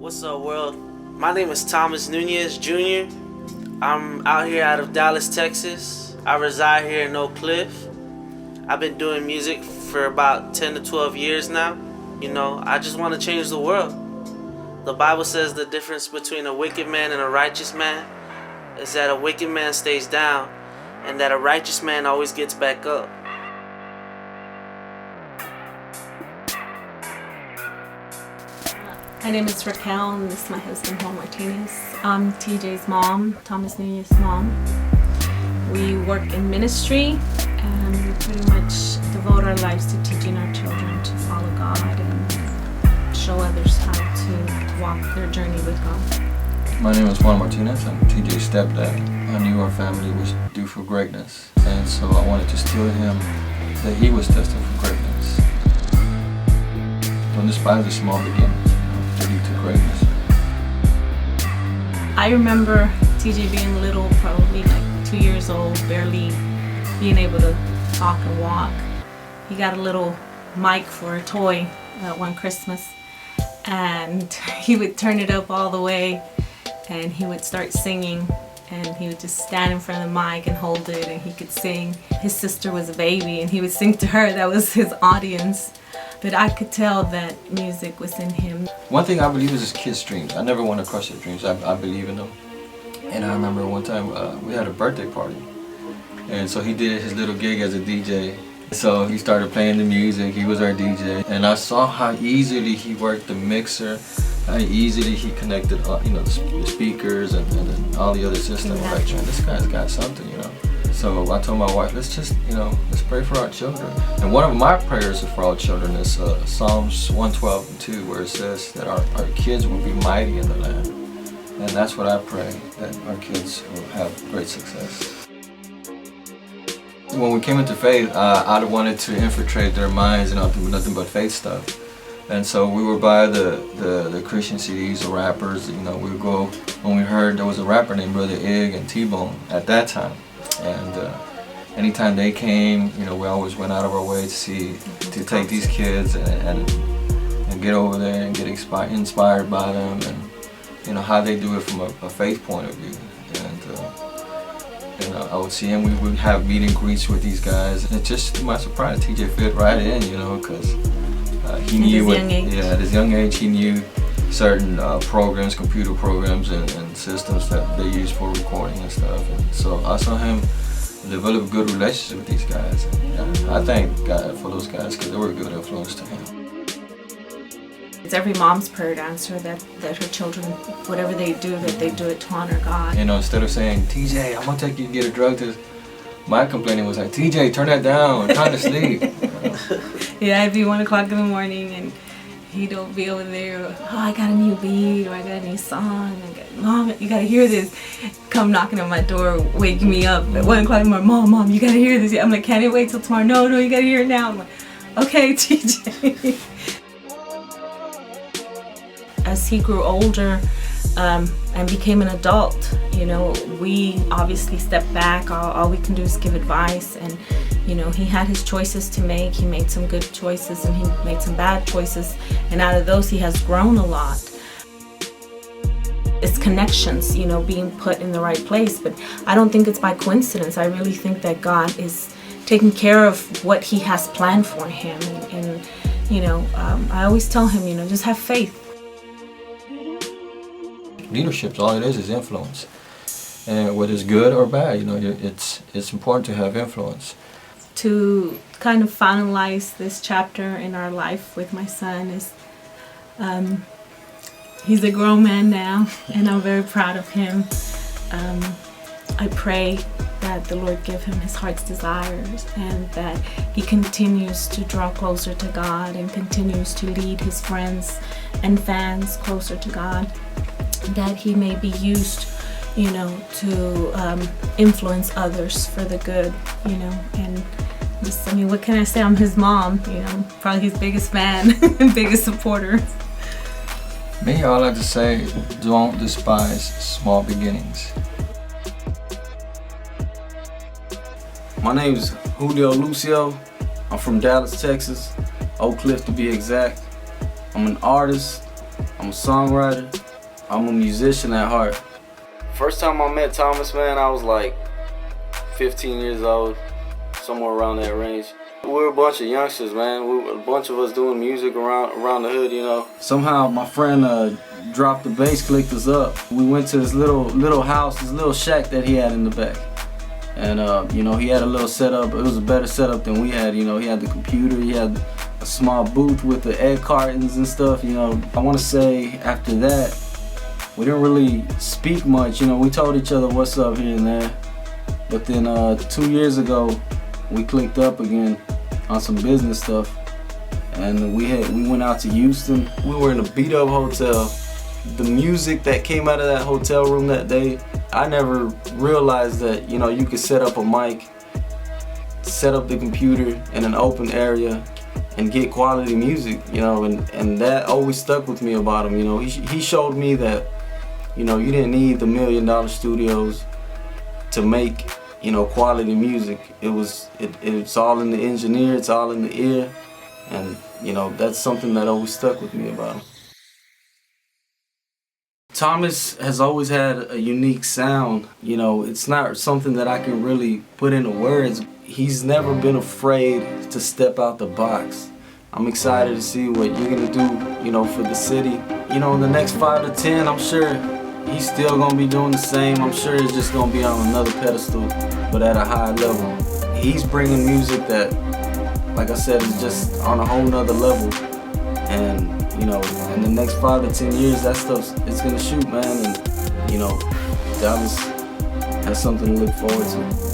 What's up, world? My name is Thomas Nunez Jr. I'm out here out of Dallas, Texas. I reside here in Oak Cliff. I've been doing music for about 10 to 12 years now. You know, I just want to change the world. The Bible says the difference between a wicked man and a righteous man is that a wicked man stays down and that a righteous man always gets back up. My name is Raquel, and this is my husband, Juan Martinez. I'm TJ's mom, Thomas Nunez's mom. We work in ministry, and we pretty much devote our lives to teaching our children to follow God and show others how to walk their journey with God. My name is Juan Martinez. I'm TJ's stepdad. I knew our family was due for greatness, and so I wanted to instill in him that he was destined for greatness. Don't despise the small beginnings. Lead to greatness. I remember TJ being little, probably like 2 years old, barely being able to talk and walk. He got a little mic for a toy one Christmas, and he would turn it up all the way and he would start singing, and he would just stand in front of the mic and hold it, and he could sing. His sister was a baby and he would sing to her. That was his audience. But I could tell that music was in him. One thing I believe is his kids' dreams. I never want to crush their dreams. I believe in them. And I remember one time we had a birthday party. And so he did his little gig as a DJ. So he started playing the music. He was our DJ. And I saw how easily he worked the mixer, how easily he connected the speakers and all the other systems. Like, man, this guy's got something, you know. So I told my wife, let's just, let's pray for our children. And one of my prayers for our children is Psalms 112:2, where it says that our kids will be mighty in the land. And that's what I pray, that our kids will have great success. When we came into faith, I wanted to infiltrate their minds and nothing but faith stuff. And so we were by the Christian CDs, the rappers. We would go when we heard there was a rapper named Brother Ig and T-Bone at that time. And anytime they came, we always went out of our way to take these kids and get over there and get inspired by them, and how they do it from a faith point of view. And I would see him. We would have meet and greets with these guys, and it's just to my surprise, TJ fit right in, because he knew at his young age he knew certain programs, computer programs and systems that they use for recording and stuff. And so I saw him develop a good relationship with these guys. And I thank God for those guys because they were a good influence to him. It's every mom's prayer to answer that her children, whatever they do, that they do it to honor God. Instead of saying, TJ, I'm gonna take you to get a drug test, my complaining was like, TJ, turn that down, I'm trying to sleep. Yeah, it'd be 1 o'clock in the morning and he'd be over there, I got a new beat, or I got a new song. Mom, you gotta hear this. Come knocking on my door, waking me up at 1 o'clock in the morning. Mom, you gotta hear this. I'm like, can't it wait till tomorrow? No, you gotta hear it now. I'm like, okay, TJ. As he grew older and became an adult, we obviously stepped back. All we can do is give advice, and he had his choices to make. He made some good choices and he made some bad choices, and out of those he has grown a lot. It's connections, being put in the right place, but I don't think it's by coincidence. I really think that God is taking care of what he has planned for him, and I always tell him, just have faith. Leadership, all it is influence, and whether it's good or bad, it's important to have influence. To kind of finalize this chapter in our life with my son is, he's a grown man now, and I'm very proud of him. I pray that the Lord give him his heart's desires, and that he continues to draw closer to God and continues to lead his friends and fans closer to God, that he may be used, to influence others for the good, and just, what can I say? I'm his mom, probably his biggest fan and biggest supporter. Me, I like to say, don't despise small beginnings. My name is Julio Lucio. I'm from Dallas, Texas, Oak Cliff to be exact. I'm an artist, I'm a songwriter, I'm a musician at heart. First time I met Thomas, man, I was like 15 years old, somewhere around that range. We were a bunch of youngsters, man. A bunch of us doing music around the hood, you know. Somehow my friend dropped the bass, clicked us up. We went to this little house, this little shack that he had in the back. And you know, he had a little setup. It was a better setup than we had, you know. He had the computer, he had a small booth with the egg cartons and stuff, you know. I want to say after that, we didn't really speak much, you know. We told each other what's up here and there. But then 2 years ago, we clicked up again on some business stuff. And we went out to Houston. We were in a beat up hotel. The music that came out of that hotel room that day, I never realized that, you know, you could set up a mic, set up the computer in an open area and get quality music, you know, and that always stuck with me about him, you know. He showed me that, you know, you didn't need the $1 million studios to make, you know, quality music. It's all in the engineer, it's all in the ear, and, you know, that's something that always stuck with me about him. Thomas has always had a unique sound, you know. It's not something that I can really put into words. He's never been afraid to step out the box. I'm excited to see what you're gonna do, you know, for the city. You know, in the next 5 to 10, I'm sure he's still gonna be doing the same. I'm sure it's just gonna be on another pedestal, but at a high level. He's bringing music that, like I said, is just on a whole nother level. And, you know, in the next 5 to 10 years, that stuff, it's gonna shoot, man. And, you know, Dallas has something to look forward to.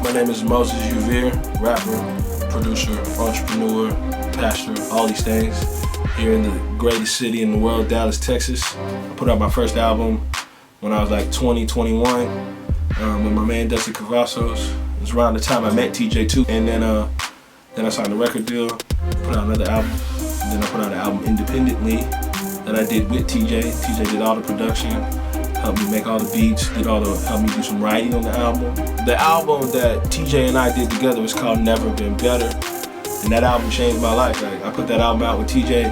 My name is Moses Uvere, rapper, producer, entrepreneur, pastor, all these things. Here in the greatest city in the world, Dallas, Texas. I put out my first album when I was like 20, 21 with my man Dustin Cavazos. It was around the time I met TJ too. And then I signed a record deal, put out another album. And then I put out an album independently that I did with TJ. TJ did all the production, helped me make all the beats, helped me do some writing on the album. The album that TJ and I did together was called Never Been Better. And that album changed my life. Like, I put that album out with TJ,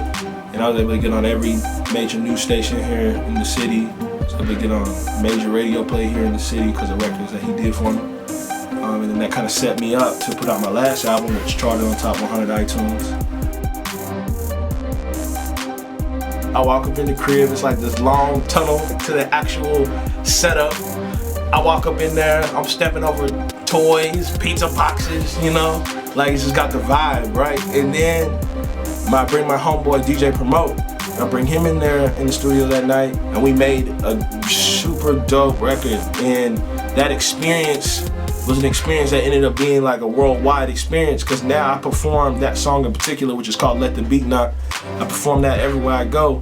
and I was able to get on every major news station here in the city. I was able to get on major radio play here in the city because of records that he did for me. And then that kind of set me up to put out my last album, which charted on top 100 iTunes. I walk up in the crib, it's like this long tunnel to the actual setup. I walk up in there, I'm stepping over toys, pizza boxes, you know? Like, it's just got the vibe, right? And then I bring my homeboy DJ Promote. I bring him in there in the studio that night, and we made a super dope record. And that experience was an experience that ended up being like a worldwide experience, because now I perform that song in particular, which is called Let the Beat Knock. I perform that everywhere I go.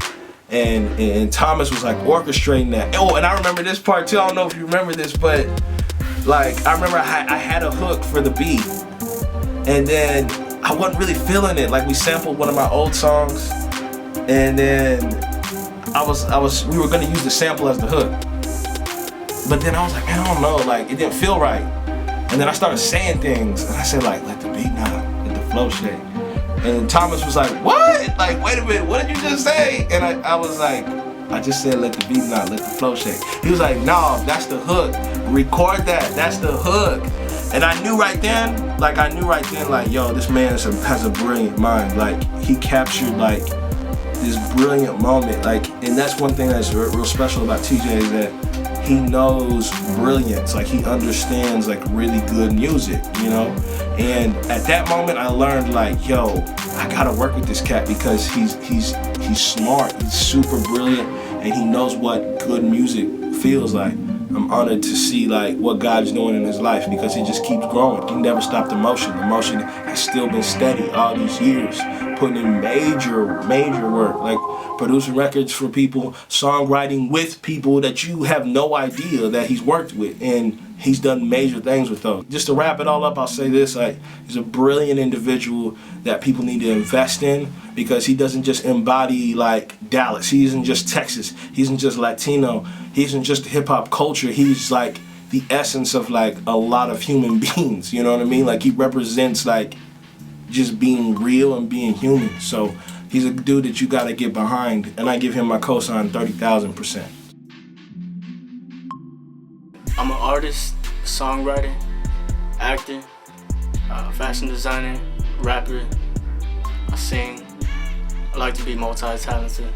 And Thomas was like orchestrating that. Oh, and I remember this part too. I don't know if you remember this, but like I remember I had a hook for the beat, and then I wasn't really feeling it. Like, we sampled one of my old songs, and then we were gonna use the sample as the hook, but then I was like, man, I don't know, like it didn't feel right. And then I started saying things, and I said like, let the beat knock, let the flow shake. And Thomas was like, what? Like, wait a minute, what did you just say? And I was like, I just said let the beat knock, let the flow shake. He was like, no, that's the hook. Record that, that's the hook. And I knew right then, like, yo, this man has a brilliant mind. Like, he captured like this brilliant moment. Like, and that's one thing that's real special about TJ, is that he knows brilliance. Like, he understands like really good music, you know? And at that moment I learned like, yo, I gotta work with this cat, because he's smart, he's super brilliant, and he knows what good music feels like. I'm honored to see like what God's doing in his life, because he just keeps growing. He never stopped the motion. The motion has still been steady all these years, putting in major work, like producing records for people, songwriting with people that you have no idea that he's worked with, and he's done major things with those. Just to wrap it all up, I'll say this, like, he's a brilliant individual that people need to invest in, because he doesn't just embody like Dallas. He isn't just Texas. He isn't just Latino. He isn't just hip hop culture. He's like the essence of like a lot of human beings, you know what I mean? Like, he represents like just being real and being human. So he's a dude that you gotta get behind, and I give him my cosign 30,000%. I'm an artist, songwriter, actor, fashion designer, rapper. I sing. I like to be multi-talented.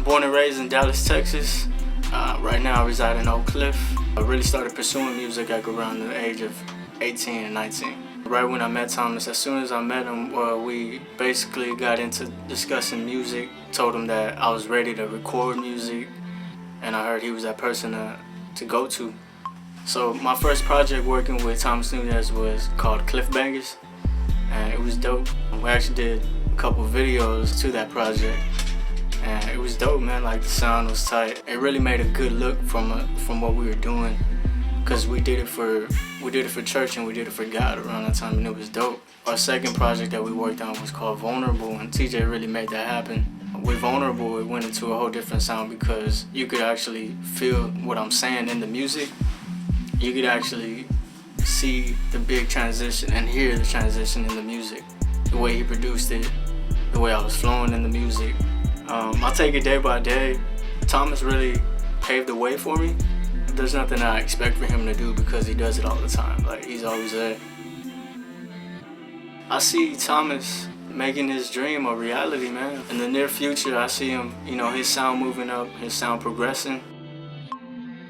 Born and raised in Dallas, Texas. Right now I reside in Oak Cliff. I really started pursuing music at around the age of 18 and 19. Right when I met Thomas, as soon as I met him, we basically got into discussing music. Told him that I was ready to record music, and I heard he was that person to go to. So my first project working with Thomas Nunez was called Cliff Bangers, and it was dope. We actually did a couple videos to that project, and it was dope, man. Like, the sound was tight. It really made a good look from what we were doing, because we did it for church and we did it for God around that time, and it was dope. Our second project that we worked on was called Vulnerable, and TJ really made that happen. With Vulnerable, it went into a whole different sound because you could actually feel what I'm saying in the music. You could actually see the big transition and hear the transition in the music. The way he produced it, the way I was flowing in the music. I take it day by day. Thomas really paved the way for me. There's nothing I expect for him to do because he does it all the time. Like, he's always there. I see Thomas making his dream a reality, man. In the near future, I see him, his sound moving up, his sound progressing.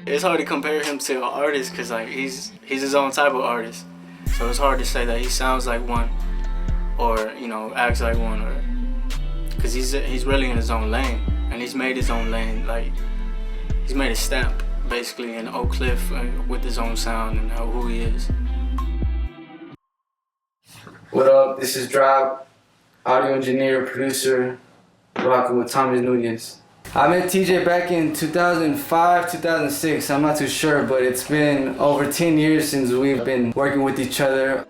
It's hard to compare him to an artist because, like, he's his own type of artist. So it's hard to say that he sounds like one or, acts like one, or because he's really in his own lane, and he's made his own lane. Like, he's made a stamp basically in Oak Cliff with his own sound and who he is. What up? This is Drop, audio engineer, producer, rocking with Thomas Nunez. I met TJ back in 2005, 2006, I'm not too sure, but it's been over 10 years since we've been working with each other.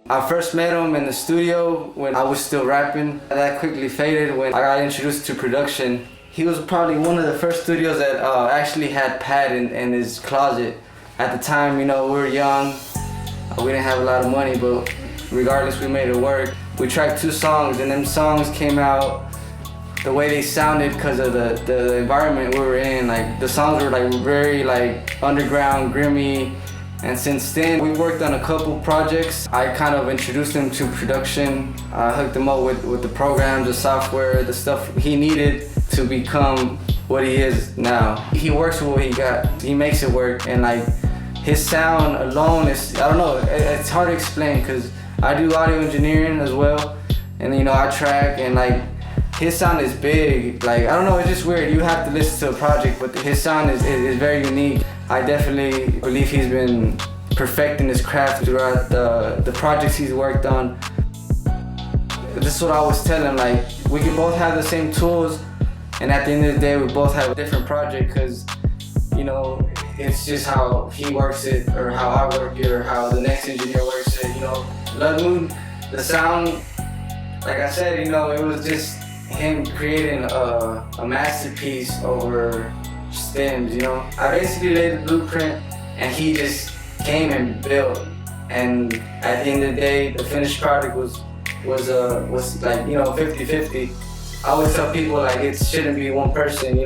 I first met him in the studio when I was still rapping. That quickly faded when I got introduced to production. He was probably one of the first studios that actually had pad in his closet. At the time, we were young, we didn't have a lot of money, but regardless, we made it work. We tracked 2 songs, and them songs came out the way they sounded because of the environment we were in. Like, the songs were like very like underground, grimy, and since then we worked on a couple projects. I kind of introduced him to production. I hooked him up with the programs, the software, the stuff he needed to become what he is now. He works with what he got. He makes it work, and like, his sound alone is, I don't know, it's hard to explain because I do audio engineering as well, and I track, and like, his sound is big. Like, I don't know, it's just weird. You have to listen to a project, but his sound is very unique. I definitely believe he's been perfecting his craft throughout the projects he's worked on. This is what I was telling him, like, we can both have the same tools, and at the end of the day, we both have a different project because, it's just how he works it, or how I work it, or how the next engineer works it, Blood Moon, the sound, like I said, it was just him creating a masterpiece over stems, I basically laid the blueprint, and he just came and built, and at the end of the day, the finished product was like, 50-50. I always tell people, like, it shouldn't be one person,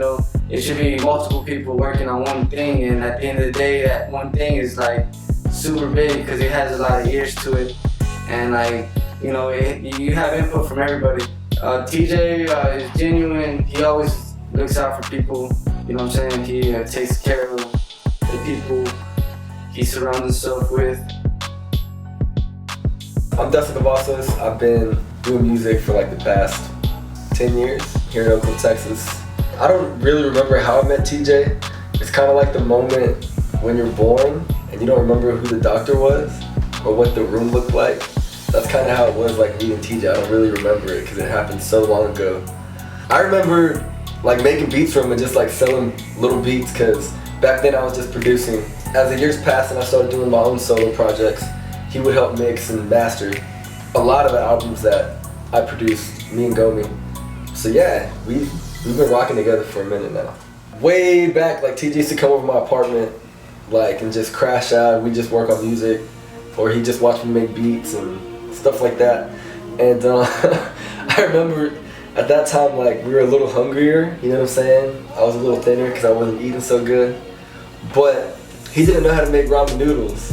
it should be multiple people working on one thing, and at the end of the day, that one thing is like super big because it has a lot of ears to it, and like, you have input from everybody. TJ is genuine. He always looks out for people, you know what I'm saying? He takes care of the people he surrounds himself with. I'm Dustin Cavazos. I've been doing music for like the past 10 years here in Oakland, Texas. I don't really remember how I met TJ. It's kind of like the moment when you're born and you don't remember who the doctor was or what the room looked like. That's kind of how it was, like, meeting TJ. I don't really remember it because it happened so long ago. I remember like making beats for him and just like selling little beats because back then I was just producing. As the years passed and I started doing my own solo projects, he would help mix and master a lot of the albums that I produced, me and Gomi. So yeah, we've been rocking together for a minute now. Way back, like, TJ used to come over my apartment, like, and just crash out. We just work on music, or he just watched me make beats and stuff like that. And I remember at that time, like, we were a little hungrier, you know what I'm saying? I was a little thinner because I wasn't eating so good. But he didn't know how to make ramen noodles.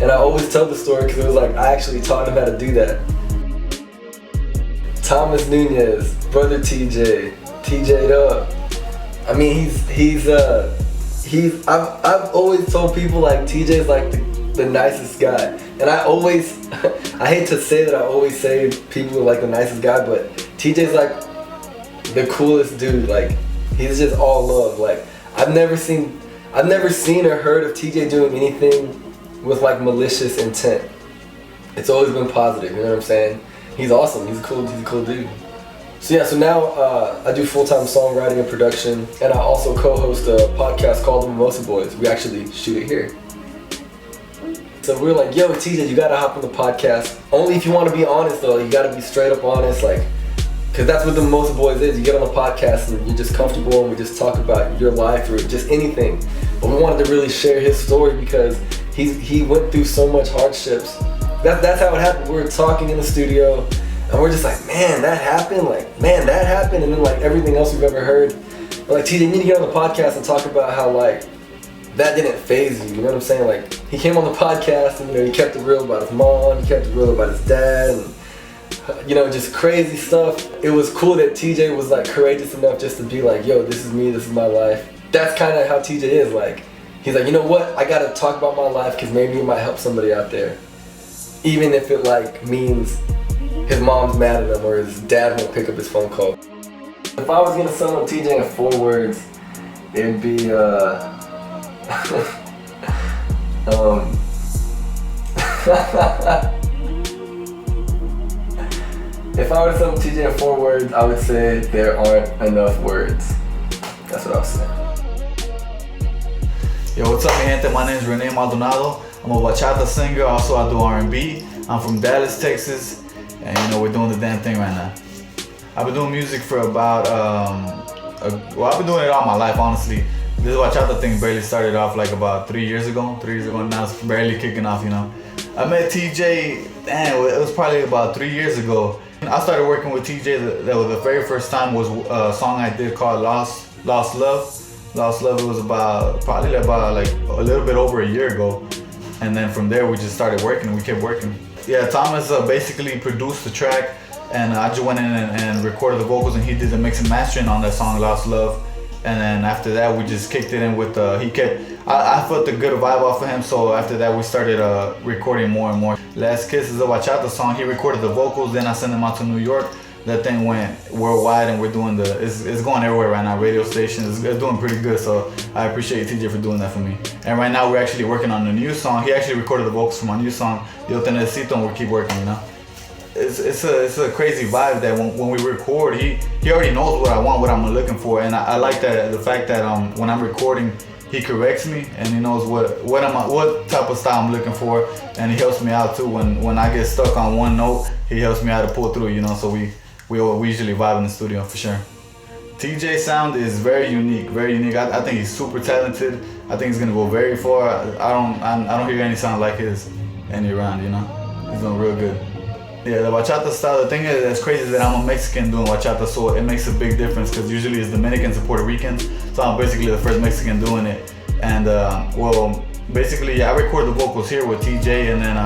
And I always tell the story because it was like, I actually taught him how to do that. Thomas Nunez, brother TJ, TJ'd up. I mean, I've always told people like TJ's like the nicest guy. And I always, I hate to say that I always say people are like the nicest guy, but TJ's like the coolest dude. Like, he's just all love. Like, I've never seen or heard of TJ doing anything with like malicious intent. It's always been positive, you know what I'm saying? He's awesome, he's a cool dude. So yeah, so now I do full-time songwriting and production, and I also co-host a podcast called The Mimosa Boys. We actually shoot it here. So we're like, yo TJ, you gotta hop on the podcast. Only if you wanna be honest though, you gotta be straight up honest, like, cause that's what The Mimosa Boys is. You get on the podcast and you're just comfortable and we just talk about your life or just anything. But we wanted to really share his story because he went through so much hardships. That's how it happened. We were talking in the studio and we're just like, man, that happened? Like, man, that happened? And then like everything else we've ever heard. We're like, TJ, you need to get on the podcast and talk about how like, that didn't faze you, you know what I'm saying? Like, he came on the podcast and, you know, he kept it real about his mom, he kept it real about his dad, and, you know, just crazy stuff. It was cool that TJ was like courageous enough just to be like, yo, this is me, this is my life. That's kind of how TJ is. Like, he's like, you know what, I gotta talk about my life because maybe it might help somebody out there. Even if it like means his mom's mad at him or his dad won't pick up his phone call. If I was gonna sum up TJ in 4 words, it'd be if I were to sum up TJ in 4 words, I would say there aren't enough words. That's what I was saying. Yo, what's up, mi gente? My name is Rene Maldonado. I'm a bachata singer, also I do R&B. I'm from Dallas, Texas, and you know, we're doing the damn thing right now. I've been doing music for about, well, I've been doing it all my life, honestly. This bachata thing barely started off like about 3 years ago. 3 years ago, now it's barely kicking off, you know. I met TJ, damn, it was probably about 3 years ago. I started working with TJ, that was the very first time was a song I did called Lost Love. Lost Love, it was probably about like a little bit over a year ago. And then from there we just started working, we kept working. Yeah, Thomas basically produced the track, and I just went in and recorded the vocals, and he did the mix and mastering on that song Lost Love. And then after that we just kicked it in with, I felt a good vibe off of him, so after that we started recording more and more. Last Kiss is a bachata song, he recorded the vocals, then I sent him out to New York. That thing went worldwide, and we're doing it's going everywhere right now, radio stations, it's doing pretty good, so I appreciate TJ for doing that for me. And right now we're actually working on a new song. He actually recorded the vocals for my new song, Yo Te Necesito, and we'll keep working, you know. It's a crazy vibe that when we record, he already knows what I want, what I'm looking for, and I like that, the fact that when I'm recording, he corrects me and he knows what type of style I'm looking for, and he helps me out too. When I get stuck on one note, he helps me out to pull through, you know. So we usually vibe in the studio for sure. TJ's sound is very unique, very unique. I think he's super talented. I think he's gonna go very far. I don't hear any sound like his any around, you know. He's doing real good. Yeah, the bachata style, the thing is that's crazy is that I'm a Mexican doing bachata, so it makes a big difference because usually it's Dominicans and Puerto Ricans, so I'm basically the first Mexican doing it. And well, basically I record the vocals here with TJ, and then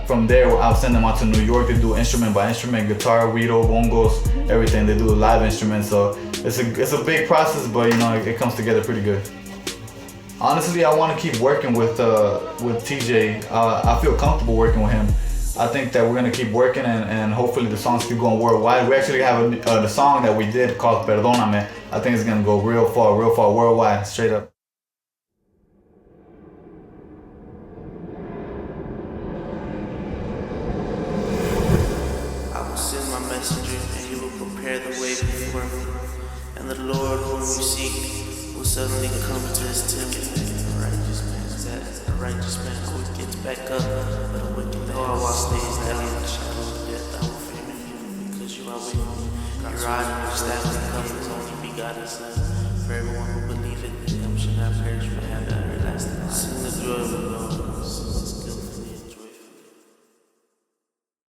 from there I'll send them out to New York. They do instrument by instrument, guitar, guiro, bongos, everything. They do live instruments, so it's a big process, but you know, it comes together pretty good. Honestly, I want to keep working with TJ. I feel comfortable working with him. I think that we're gonna keep working, and hopefully the songs keep going worldwide. We actually have the song that we did called Perdóname. I think it's gonna go real far worldwide, straight up. I will send my messenger, and he will prepare the way before me. And the Lord whom you seek will suddenly come to his temple. A righteous man is that. A righteous man always gets back up, but a wicked man stays down in the shadow of death. I will fear you, because you are with me. Your rod and your staff will cover his only begotten Son. For everyone who believeth in him shall not perish but have everlasting life. Sing the joy of the Lord.